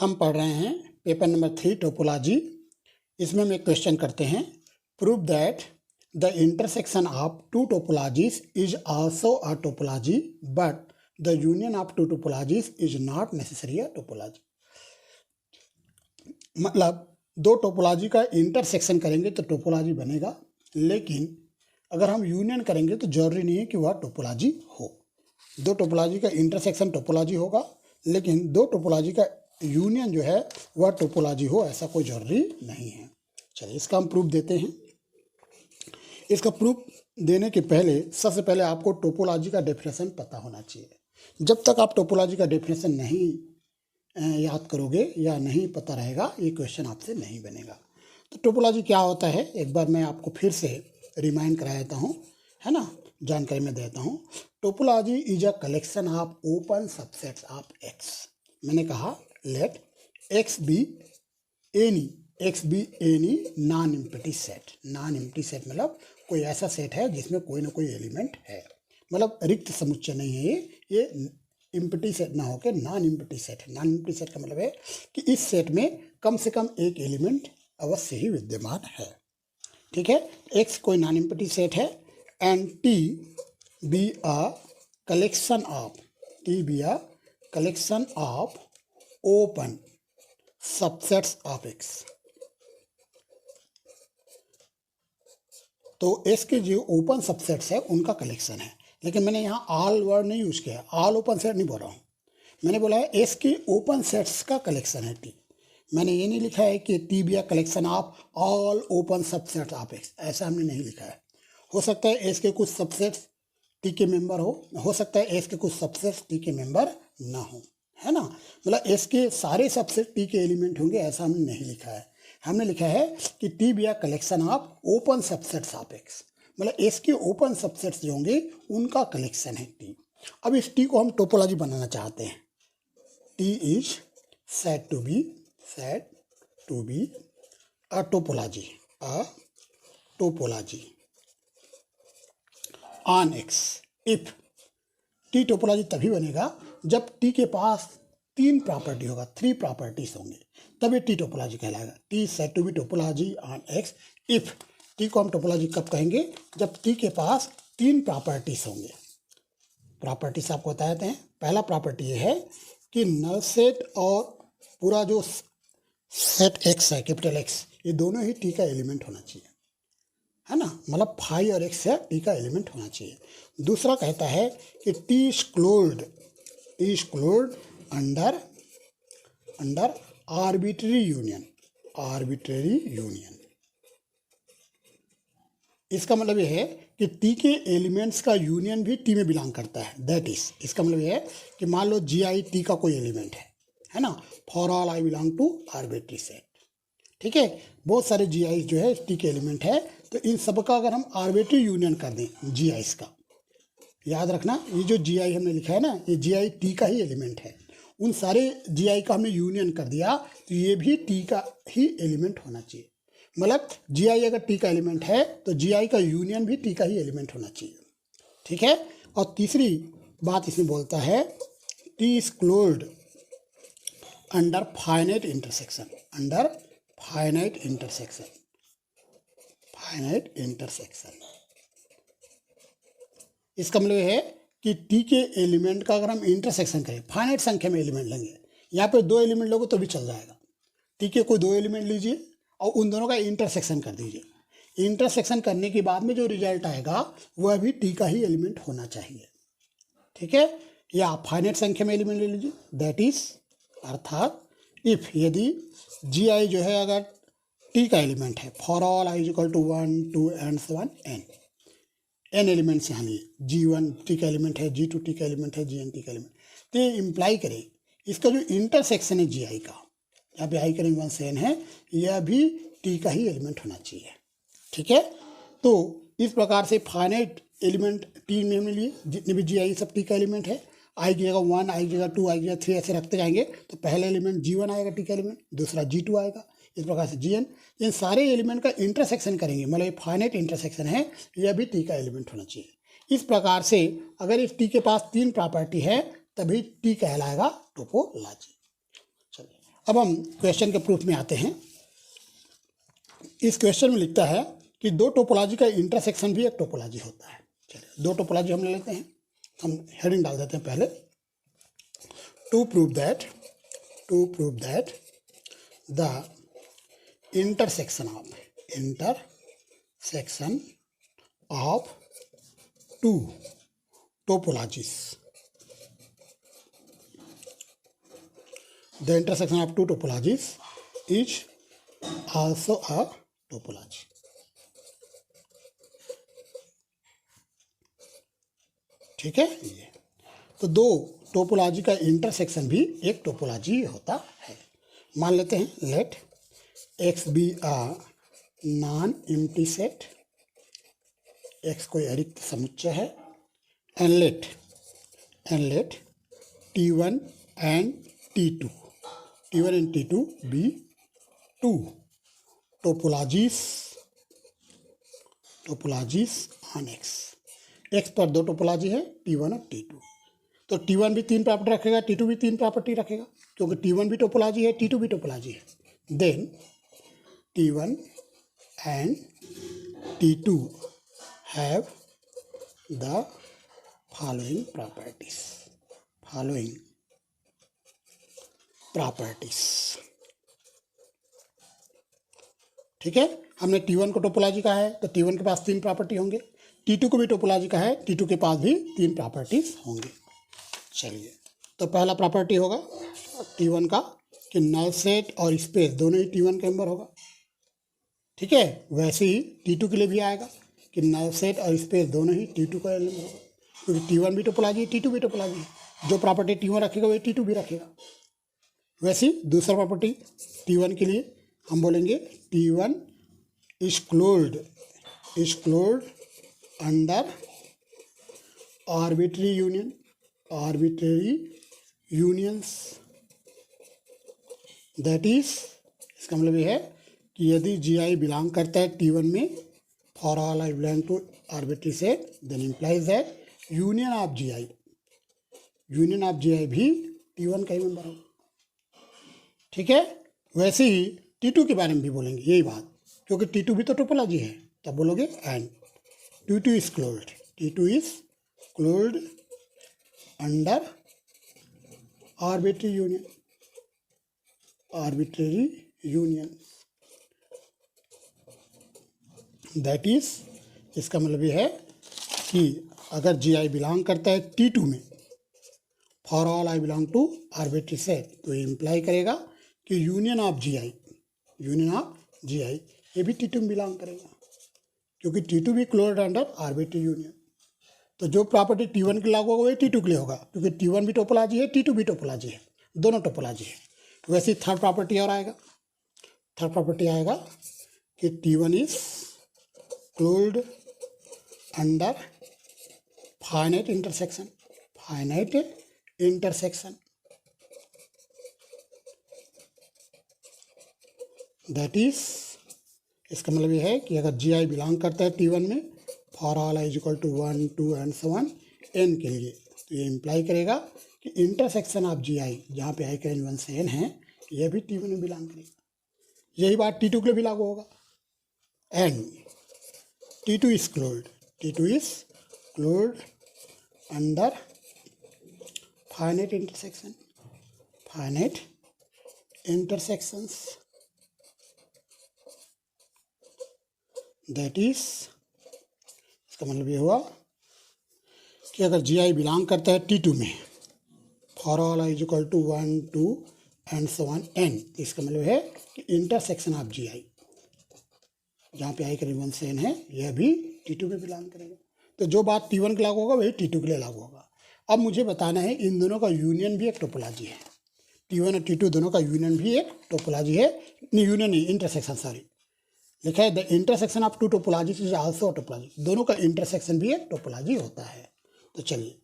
हम पढ़ रहे हैं पेपर नंबर 3 टोपोलॉजी। इसमें हम एक क्वेश्चन करते हैं, prove that the intersection of two topologies is also a topology but the union of two topologies is not necessary a topology. मतलब दो टोपोलॉजी का इंटरसेक्शन करेंगे तो टोपोलॉजी बनेगा, लेकिन अगर हम यूनियन करेंगे तो जरूरी नहीं है कि वह टोपोलॉजी हो। दो टोपोलॉजी का इंटरसेक्शन टोपोलॉजी होगा, लेकिन दो टोपोलॉजी का यूनियन जो है वह टोपोलॉजी हो, ऐसा कोई जरूरी नहीं है। चलिए इसका हम प्रूफ देते हैं। इसका प्रूफ देने के पहले सबसे पहले आपको टोपोलॉजी का डेफिनेशन पता होना चाहिए। जब तक आप टोपोलॉजी का डेफिनेशन नहीं याद करोगे या नहीं पता रहेगा, ये क्वेश्चन आपसे नहीं बनेगा। तो टोपोलॉजी क्या होता है, एक बार मैं आपको फिर से रिमाइंड करा देता हूँ, है ना, जानकारी में देता हूँ। Topology is a collection of open subsets of X. मैंने कहा let X be any non empty set. Non empty set मतलब कोई ऐसा सेट है जिसमें कोई ना कोई एलिमेंट है, मतलब रिक्त समुच्चय नहीं है ये एम्प्टी सेट ना होकर नॉन एम्प्टी सेट है। नॉन एम्प्टी सेट का मतलब है कि इस सेट में कम से कम एक एलिमेंट अवश्य ही विद्यमान है। ठीक है, एक्स कोई नॉन एम्प्टी सेट है and T be a collection of open subsets of x. तो एस के जो ओपन सबसेट्स है उनका कलेक्शन है, लेकिन मैंने यहाँ ऑल वर्ड नहीं यूज किया, ऑल ओपन सेट नहीं बोल रहा हूँ। मैंने बोला है एस के ओपन सेट्स का कलेक्शन है टी। मैंने ये नहीं लिखा है कि T be a collection of all open subsets of x, ऐसा हमने नहीं लिखा है। हो सकता है एस के कुछ सबसेट्स टी के मेंबर हो सकता है एस के कुछ सबसेट्स टी के मेंबर ना हो, है ना। मतलब एस के सारे सबसेट टी के एलिमेंट होंगे, ऐसा हमने नहीं लिखा है। हमने लिखा है कि T be a collection of open subsets of x, मतलब एस के ओपन सबसेट्स जो होंगे उनका कलेक्शन है टी। अब इस टी को हम टोपोलॉजी बनाना चाहते हैं। T is said to be a topology on X if T. Topology तभी बनेगा जब टी के पास तीन प्रॉपर्टी होगा, 3 प्रॉपर्टीज होंगे, तभी टी टोपोलॉजी कहलाएगा। T said to be topology on X if. T को हम टोपोलॉजी कब कहेंगे, जब टी के पास 3 प्रॉपर्टीज होंगे। प्रॉपर्टीज आपको बताते हैं। पहला प्रॉपर्टी ये है कि नल सेट और पूरा जो सेट एक्स है, कैपिटल एक्स, ये दोनों ही टी का एलिमेंट होना चाहिए, है ना। मतलब फाइव और एक्स से टी का एलिमेंट होना चाहिए। दूसरा कहता है कि T is closed under arbitrary union. इसका मतलब यह है कि टी के एलिमेंट्स का यूनियन भी टी में बिलोंग करता है। दैट इज, इसका मतलब यह है कि मान लो जी आई टी का कोई एलिमेंट है ना। For all I belong to arbitrary set. ठीक है, बहुत सारे जी आई जो है टी के एलिमेंट है, तो इन सब का अगर हम आर्बिट्रेरी यूनियन कर दें जी आईज का, याद रखना ये जो जी आई हमने लिखा है ना, ये जी आई टी का ही एलिमेंट है। उन सारे जी आई का हमने यूनियन कर दिया तो ये भी टी का ही एलिमेंट होना चाहिए। मतलब जी आई अगर टी का एलिमेंट है तो जी आई का यूनियन भी टी का ही एलिमेंट होना चाहिए। ठीक है, और तीसरी बात इसमें बोलता है T is closed under finite intersection. इसका मतलब है कि टी के एलिमेंट का अगर हम इंटरसेक्शन करें, फाइनाइट संख्या में एलिमेंट लेंगे, यहाँ पे 2 एलिमेंट लोगे तो भी चल जाएगा। टी के कोई 2 एलिमेंट लीजिए और उन दोनों का इंटरसेक्शन कर दीजिए। इंटरसेक्शन करने के बाद में जो रिजल्ट आएगा वह भी टी का ही एलिमेंट होना चाहिए। ठीक है, या आप फाइनाइट संख्या में एलिमेंट ले लीजिए, दैट इज अर्थात इफ, यदि जी आई जो है अगर टी का एलिमेंट है, for all i is equal to 1 2 and so on n elements यहाँ लिए, G1 टी का एलिमेंट है, G2 टी का एलिमेंट है, Gn टी का एलिमेंट, तो ये इम्प्लाई करे इसका जो इंटरसेक्शन है जी आई का, यहाँ पे आई करेंगे 1 से n है, यह भी टी का ही एलिमेंट होना चाहिए। ठीक है, तो इस प्रकार से फाइनाइट एलिमेंट टी में हमने लिए, जितने भी जी आई सब टी का एलिमेंट है। आई की जगह 1, आई की जगह 2, आई की जगह 3 ऐसे रखते जाएंगे तो पहला एलिमेंट G1 आएगा टी का एलिमेंट, दूसरा G2 आएगा, इस प्रकार से Gn। इन सारे एलिमेंट का इंटरसेक्शन करेंगे, मतलब ये फाइनाइट इंटरसेक्शन है, यह भी टी का एलिमेंट होना चाहिए। इस प्रकार से अगर इस टी के पास 3 प्रॉपर्टी है तभी टी कहलाएगा टोपोलॉजी। चलिए अब हम क्वेश्चन के प्रूफ में आते हैं। इस क्वेश्चन में लिखता है कि दो टोपोलॉजी का इंटरसेक्शन भी एक टोपोलॉजी होता है। चलिए दो टोपोलॉजी हम ले लेते हैं, हम हेडिंग डाल देते हैं पहले, to prove that the intersection of two topologies, the intersection of two topologies is also a topology। ठीक है, ये तो दो टोपोलॉजी का इंटरसेक्शन भी एक टोपोलॉजी होता है। मान लेते हैं let X be a non empty set, X कोई अरिक्त समुच्चय है, and let T1 and T2 and T2 be two topologies on X। X पर दो टोपोलॉजी है T1 और T2, तो T1 भी तीन प्रॉपर्टी रखेगा, T2 भी तीन प्रॉपर्टी रखेगा, क्योंकि T1 भी टोपोलॉजी है, T2 भी टोपोलॉजी है। Then T1 and T2 have the following properties। ठीक है, हमने T1 को टोपोलॉजी कहा है तो T1 के पास तीन प्रॉपर्टी होंगे, T2 को भी टोपोलॉजी कहा है, T2 के पास भी तीन प्रॉपर्टीज होंगे। चलिए, तो पहला प्रॉपर्टी होगा T1 का कि नल सेट और स्पेस दोनों ही T1 के अंदर होगा। ठीक है, वैसे ही T2 के लिए भी आएगा कि नल सेट और स्पेस दोनों ही T2 का अंदर होगा, क्योंकि T1 भी टोपोलॉजी है, T2 भी टोपोलॉजी है। जो प्रॉपर्टी T1 रखेगा वही T2 भी रखेगा। वैसे ही दूसरा प्रॉपर्टी T1 के लिए हम बोलेंगे T1 is closed under arbitrary unions, that is, इसका मतलब ये है कि यदि GI बिलोंग करता है T1 में, for all I belong to arbitrary set, then implies that union of GI भी T1 का ही मेंबर होगा। ठीक है, वैसे ही T2 के बारे में भी बोलेंगे यही बात, क्योंकि T2 भी तो टोपोलॉजी है, तब बोलोगे and T2 is closed under arbitrary union, that is, इसका मतलब ये है कि अगर GI बिलोंग करता है T2 में, for all I belong to arbitrary set, तो ये इम्प्लाई करेगा कि यूनियन ऑफ GI ये भी T2 में बिलोंग करेगा, क्योंकि T2 भी क्लोज्ड अंडर आर्बिट्री यूनियन। तो जो प्रॉपर्टी T1 के लागू होगा वही T2 के लिए होगा, क्योंकि T1 भी टोपोलॉजी है, T2 भी टोपोलॉजी है, दोनों टोपोलॉजी है। वैसे ही थर्ड प्रॉपर्टी और आएगा, थर्ड प्रॉपर्टी आएगा कि T1 is closed under finite intersection, that is, इसका मतलब ये है कि अगर GI बिलोंग करता है T1 में, for all i is equal to 1, 2 and so on n के लिए, तो ये इम्प्लाई करेगा कि इंटरसेक्शन ऑफ GI, जहाँ पे i का रेंज 1 से n है, यह भी T1 में बिलोंग करेगा। यही बात T2 के लिए भी लागू होगा। And T2 is closed under finite intersections, that is, इसका मतलब ये हुआ कि अगर GI बिलोंग करता है T2 में, for all i is equal to 1, 2 and so on n, इसका मतलब है कि इंटरसेक्शन ऑफ GI, जहाँ पे i का रेंज 1 से n है, यह भी T2 में बिलोंग करेगा। तो जो बात T1 के लागू होगा वही T2 के लिए लागू होगा। अब मुझे बताना है इन दोनों का यूनियन भी एक टोपोलॉजी है, T1 और T2 दोनों का यूनियन भी एक टोपोलॉजी है, नहीं यूनियन नहीं, इंटरसेक्शन, सॉरी, लिखा है the intersection of two topologies is also a topology, दोनों का इंटरसेक्शन भी एक टोपोलॉजी होता है। तो चलिए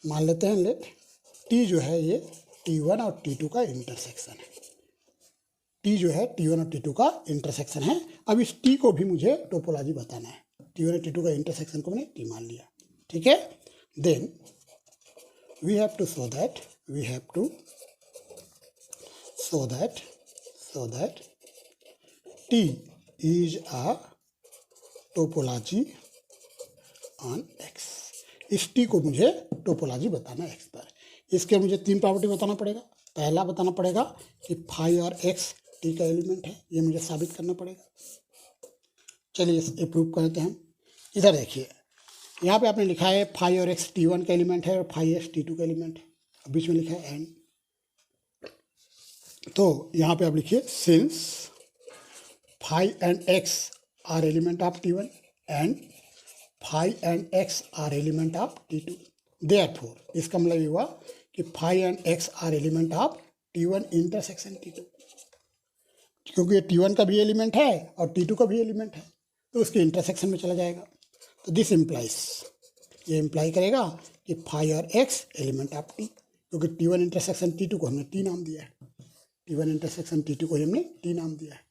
मान लेते हैं, लेट T जो है ये T1 और T2 का इंटरसेक्शन है, T जो है T1 और T2 का इंटरसेक्शन है। अब इस T को भी मुझे टोपोलॉजी बताना है, T1 और T2 का इंटरसेक्शन को मैंने T मान लिया। ठीक है, then we have to show that so that T is a topology on X। इस T को मुझे टोपोलॉजी बताना है X पर। इसके मुझे 3 प्रॉपर्टी बताना पड़ेगा। पहला बताना पड़ेगा कि फाई और X T का एलिमेंट है, ये मुझे साबित करना पड़ेगा। चलिए ये प्रूव करते हैं हम। इधर देखिए, यहाँ पे आपने लिखा है फाई और X T1 का एलिमेंट है और फाई X T2 का एलिमेंट है, बीच में लिखा है एंड। तो यहाँ पे आप लिखिए since phi and X are element of T1 and phi and X are element of T2, therefore इसका मतलब ये हुआ कि phi and X are element of T1 intersection T2, क्योंकि ये T1 का भी एलिमेंट है और T2 का भी एलिमेंट है, तो उसके इंटरसेक्शन में चला जाएगा। तो दिस इम्प्लाइज, ये इम्प्लाई करेगा कि फाई और X एलिमेंट ऑफ T, क्योंकि T1 इंटरसेक्शन T2 को हमने T नाम दिया है, T1 इंटरसेक्शन T2 को हमने T नाम दिया है,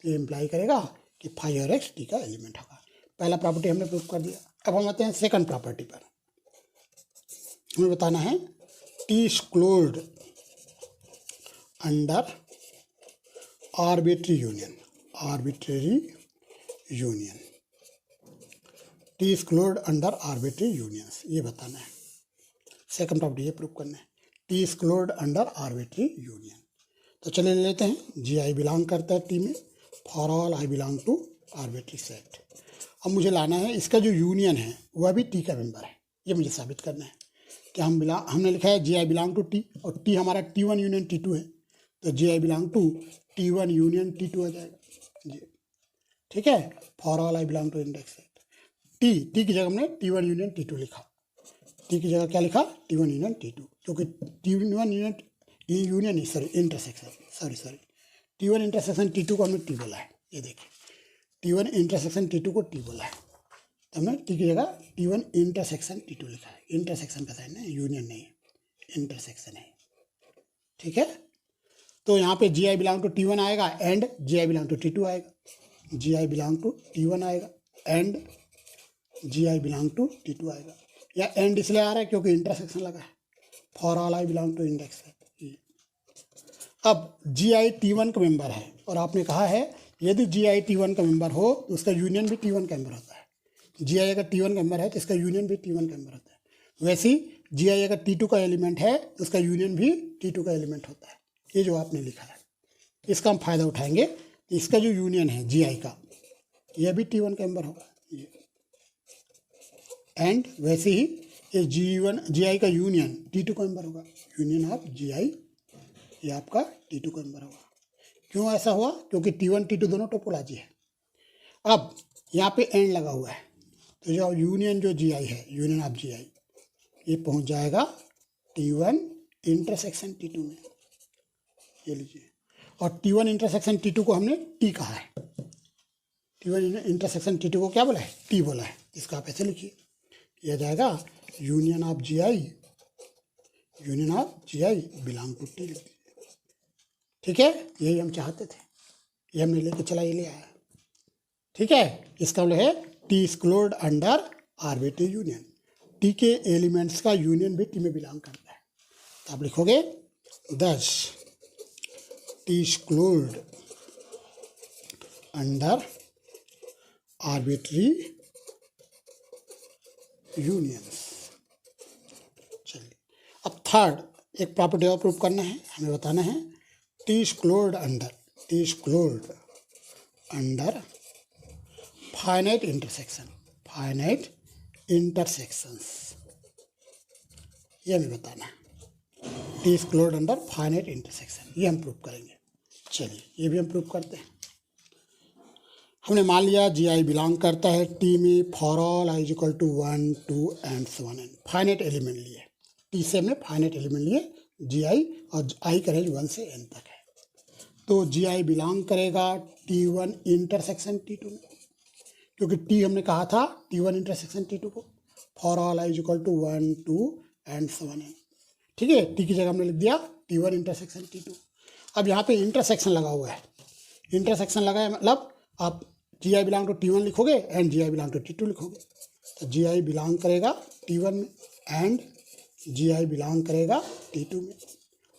तो ये इम्प्लाई करेगा कि फाई और X T का एलिमेंट होगा। पहला प्रॉपर्टी हमने प्रूव कर दिया। अब हम आते हैं सेकंड प्रॉपर्टी पर। हमें बताना है T is closed under arbitrary union, T is closed under arbitrary unions, ये बताना है। सेकंड प्रॉपर्टी ये प्रूव करना है, T is closed under arbitrary union. तो चलिए ले लेते हैं, जी आई बिलोंग करता है T में, for all I belong to arbitrary set. अब मुझे लाना है इसका जो यूनियन है वह भी T का मेंबर है, ये मुझे साबित करना है कि हमने लिखा है G I belong to T और T हमारा T1 यूनियन T2 है, तो G I belong to T1 union T2 आ जाएगा जी, ठीक है। For all I belong to index set, T की जगह हमने T1 यूनियन T2 लिखा, T की जगह क्या लिखा T1 यूनियन T2, क्योंकि T1 union T1 intersection T2 को हमने T बोला है, ये देखिए T1 इंटरसेक्शन T2 को T बोला है, तो हमने T की जगह T1 इंटरसेक्शन T2 लिखा है। इंटरसेक्शन का साइन है, यूनियन नहीं है, इंटरसेक्शन है, ठीक है। तो यहाँ पे जी आई बिलोंग टू T1 आएगा and G I belong to T2 आएगा, G I belong to T1 आएगा and G I belong to T2 आएगा। या एंड इसलिए आ रहा है क्योंकि इंटरसेक्शन लगा है, for all I belong to index set. अब जी आई T1 का मेंबर है और आपने कहा है यदि जी आई T1 का मेंबर हो तो उसका यूनियन भी T1 का मेंबर होता है। जी आई अगर T1 का मेंबर है तो इसका यूनियन भी T1 का मेंबर होता है। वैसे ही जी आई अगर T2 का एलिमेंट है तो उसका यूनियन भी T2 का एलिमेंट होता है। ये जो आपने लिखा है इसका हम फायदा उठाएंगे, इसका जो यूनियन है जी आई का यह भी T1 का मेंबर होगा ये, एंड वैसे ही ये जी आई का यूनियन T2 का मेंबर होगा, यूनियन ऑफ जी आई ये आपका T2 का मेंबर होगा। क्यों ऐसा हुआ? क्योंकि T1 T2 दोनों टोपोलॉजी है। अब यहाँ पे एंड लगा हुआ है, तो जो यूनियन जो जी आई है, यूनियन ऑफ जी आई ये पहुँच जाएगा T1 इंटरसेक्शन T2 में, ये लीजिए। और T1 इंटरसेक्शन T2 को हमने T कहा है, T1 इंटरसेक्शन T2 को क्या बोला है? T बोला है। इसका आप ऐसे लिखिए, यह जाएगा union of G I belong to T, ठीक है। यही हम चाहते थे, ये हमने लेके चला, ये ले आया, ठीक है। इसका मतलब है T is closed under arbitrary union, T के एलिमेंट्स का यूनियन भी T में बिलोंग करता है। तो आप लिखोगे दस T is closed under arbitrary unions. चलिए अब थर्ड एक प्रॉपर्टी और प्रूव करना है, हमें बताना है T is closed under finite intersections, ये हमें बताना है। T is closed under finite intersection, ये हम प्रूव करेंगे। चलिए ये भी हम प्रूव करते हैं। हमने मान लिया जी आई बिलोंग करता है T में, for all i equal to 1 2 and so on, finite element लिए, T से हमने फाइनाइट एलिमेंट लिए जी आई, और आई का रेंज 1 से n तक है। तो जी आई बिलोंग करेगा T1 इंटरसेक्शन T2 में, क्योंकि T हमने कहा था T1 इंटरसेक्शन T2 को, for all i equal to 1 2 and so on, ठीक है। T की जगह हमने लिख दिया T1 इंटरसेक्शन T2। अब यहाँ पे इंटरसेक्शन लगा हुआ है, इंटरसेक्शन लगा है मतलब आप जी आई बिलोंग टू T1 लिखोगे and G I belong to T2 लिखोगे, तो जी आई बिलोंग करेगा T1 में एंड जी आई बिलोंग करेगा T2 में।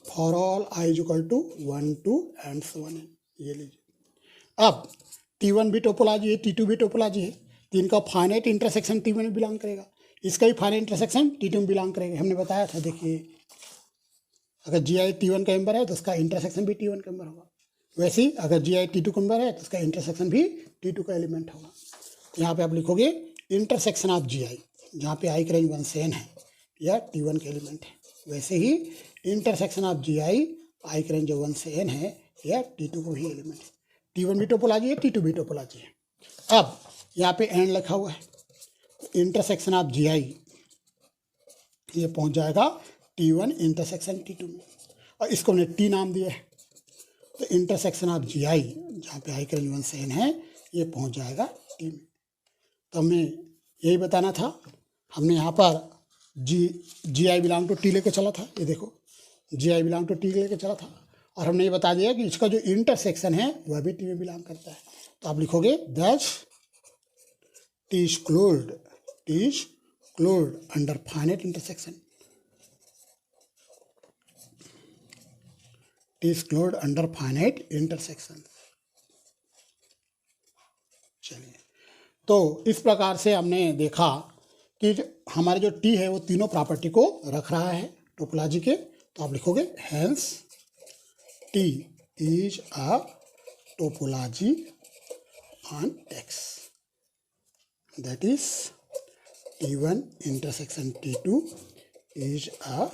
For all i is equal to 1 2 and so on, ये लीजिए। अब T1 भी टोपोलॉजी है, T2 भी टोपोलॉजी है, तो इनका फाइनाइट इंटरसेक्शन T1 में बिलोंग करेगा, इसका भी फाइनाइट इंटरसेक्शन T2 में बिलोंग करेगा। हमने बताया था, देखिए अगर GI T1 का मेंबर है तो उसका इंटरसेक्शन भी T1 का मेंबर होगा, वैसे ही अगर GI T2 का मेंबर है तो उसका इंटरसेक्शन भी T2 का एलिमेंट होगा। यहाँ पे आप लिखोगे इंटरसेक्शन ऑफ GI, जहाँ पे आई का रेंज 1 से n है, यह T1 का एलिमेंट है, वैसे ही इंटरसेक्शन ऑफ GI आई का रेंज जो 1 से n है, यह T2 को ही एलिमेंट है। T1 भी टोपोलॉजी है, T2 भी टोपोलॉजी है। अब यहाँ पे n लिखा हुआ है, तो इंटरसेक्शन ऑफ GI ये पहुँच जाएगा T1 इंटरसेक्शन T2 में, और इसको हमने T नाम दिया है, तो इंटरसेक्शन ऑफ GI जहाँ पे आई का रेंज 1 से n है, ये पहुँच जाएगा T में। तो हमें यही बताना था, हमने यहाँ पर GI बिलोंग टू T लेके चला था, ये देखो GI बिलोंग टू T लेके चला था, और हमने ये बता दिया कि इसका जो इंटरसेक्शन है वह भी T में बिलोंग करता है। तो आप लिखोगे that T is closed under finite intersection, T is closed under finite intersection. चलिए, तो इस प्रकार से हमने देखा कि हमारे जो T है वो तीनों प्रॉपर्टी को रख रहा है टोपोलॉजी के। तो आप लिखोगे hence T is a topology on X, that is T1 intersection T2 is a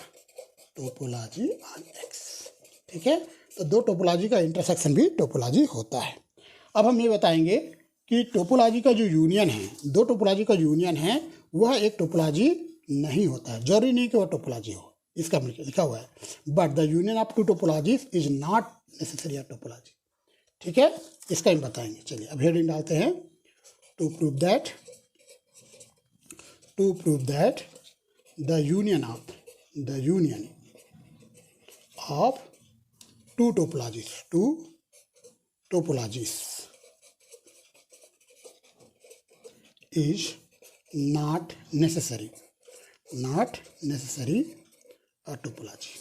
topology on X। ठीक है, तो दो टोपोलॉजी का इंटरसेक्शन भी टोपोलॉजी होता है। अब हम ये बताएंगे कि टोपोलॉजी का जो यूनियन है, दो टोपोलॉजी का यूनियन है, वह एक टोपोलॉजी नहीं होता है, जरूरी नहीं कि वह टोपोलॉजी हो, इसका लिखा हुआ है, but the union of two topologies is not necessary a topology. ठीक है, इसका हम बताएंगे। चलिए अब हेडिंग डालते हैं, to prove that the union of two topologies is not necessary a topology.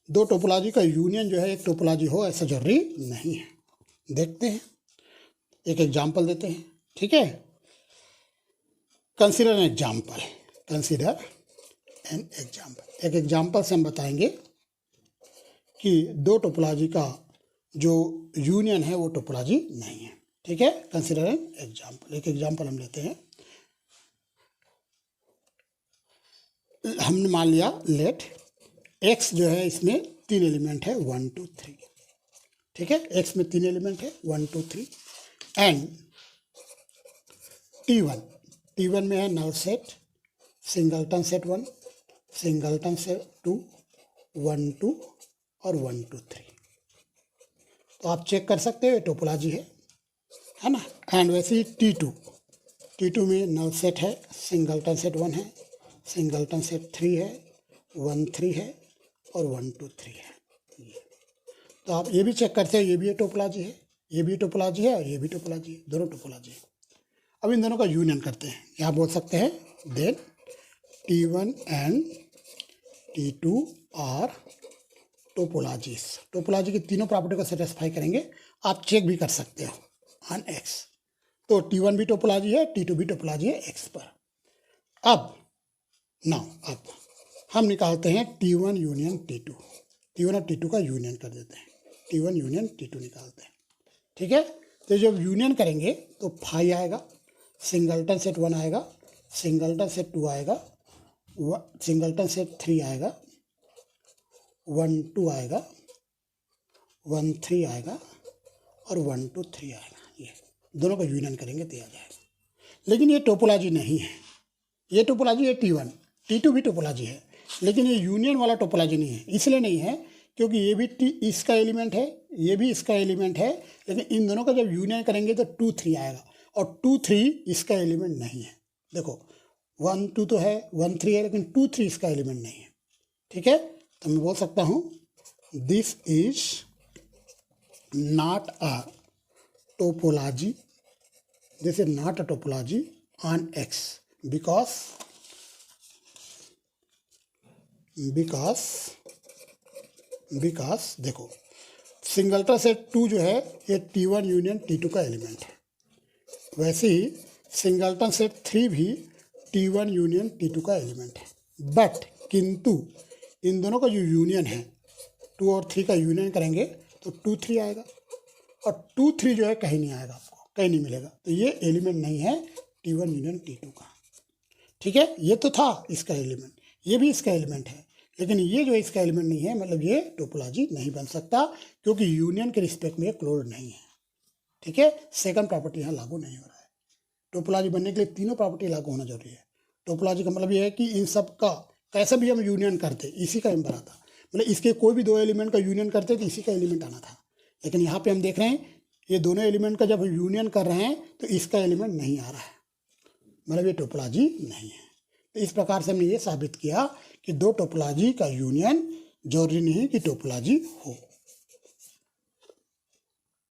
दो टोपोलॉजी का यूनियन जो है एक टोपोलॉजी हो, ऐसा जरूरी नहीं है। देखते हैं, एक एग्जाम्पल देते हैं। ठीक है, कंसिडर एन एग्जाम्पल। एक एग्जाम्पल से हम बताएंगे कि दो टोपोलॉजी का जो यूनियन है वो टोपोलॉजी नहीं है। ठीक है, कंसिडर एन एग्जाम्पल। एक एग्जाम्पल हम लेते हैं, हमने मान लिया लेट x जो है इसमें 3 एलिमेंट है 1 2 3। ठीक है, x में 3 एलिमेंट है 1 2 3, एंड T1 में है null set, singleton set 1, singleton set 2, 1 2 और 1 2 3। तो आप चेक कर सकते हो, टोपोलॉजी है ना। एंड वैसे ही T2 में नल सेट है, सिंगलटन सेट 1 है, सिंगलटन सेट 3 है, 1 3 है और 1 2 3 है। तो आप ये भी चेक करते हो, ये भी टोपोलॉजी है, ये भी टोपोलॉजी है और ये भी टोपोलॉजी है, दोनों टोपोलॉजी है। अब इन दोनों का यूनियन करते हैं। यहाँ बोल सकते हैं then T1 and T2 are topologies. Topology की तीनों प्रॉपर्टी को सेटिस्फाई करेंगे, आप चेक भी कर सकते हो ऑन X। तो T1 भी टोपोलॉजी है, T2 भी टोपोलॉजी है X पर। अब हम निकालते हैं T1 यूनियन T2, T1 और T2 का यूनियन कर देते हैं, T1 यूनियन T2 निकालते हैं। ठीक है, तो जब यूनियन करेंगे तो फाई आएगा, सिंगलटन सेट 1 आएगा, सिंगलटन सेट 2 आएगा, सिंगलटन सेट 3 आएगा, 1 2 आएगा, 1 3 आएगा और 1 2 3 आएगा। ये दोनों का यूनियन करेंगे तो आ जाएगा। लेकिन ये टोपोलॉजी नहीं है, ये टोपोलॉजी है T1, T2 भी टोपोलॉजी है, लेकिन ये यूनियन वाला टोपोलॉजी नहीं है। इसलिए नहीं है क्योंकि ये भी इसका एलिमेंट है, ये भी इसका एलिमेंट है, लेकिन इन दोनों का जब यूनियन करेंगे तो 2 3 आएगा, और 2 3 इसका एलिमेंट नहीं है। देखो 1 2 तो है, 1 3 है, लेकिन 2 3 इसका एलिमेंट नहीं है। ठीक है, तो मैं बोल सकता हूँ this is not a topology, this is not a topology on X, because because देखो सिंगल्टन सेट 2 जो है ये T1 यूनियन T2 का एलिमेंट है, वैसे ही सिंगल्टन सेट 3 भी T1 यूनियन T2 का एलिमेंट है। बट किंतु इन दोनों का जो यूनियन है 2 और 3 का यूनियन करेंगे तो 2 3 आएगा, और 2 3 जो है कहीं नहीं आएगा, आपको कहीं नहीं मिलेगा, तो ये एलिमेंट नहीं है T1 यूनियन T2 का। ठीक है, ये तो था इसका एलिमेंट, ये भी इसका एलिमेंट है, लेकिन ये जो इसका एलिमेंट नहीं है, मतलब ये टोपोलॉजी नहीं बन सकता, क्योंकि यूनियन के रिस्पेक्ट में ये क्लोज्ड नहीं है। ठीक है, सेकंड प्रॉपर्टी यहाँ लागू नहीं हो रहा है। टोपोलॉजी बनने के लिए तीनों प्रॉपर्टी लागू होना जरूरी है। टोपोलॉजी का मतलब ये है कि इन सब का कैसे भी हम यूनियन करते इसी का मेंबर आता, मतलब इसके कोई भी दो एलिमेंट का यूनियन करते तो इसी का एलिमेंट आना था, लेकिन यहाँ पे हम देख रहे हैं ये दोनों एलिमेंट का जब यूनियन कर रहे हैं तो इसका एलिमेंट नहीं आ रहा है, मतलब ये टोपोलॉजी नहीं है। तो इस प्रकार से हमने ये साबित किया कि दो टोपोलॉजी का यूनियन जरूरी नहीं कि टोपोलॉजी हो।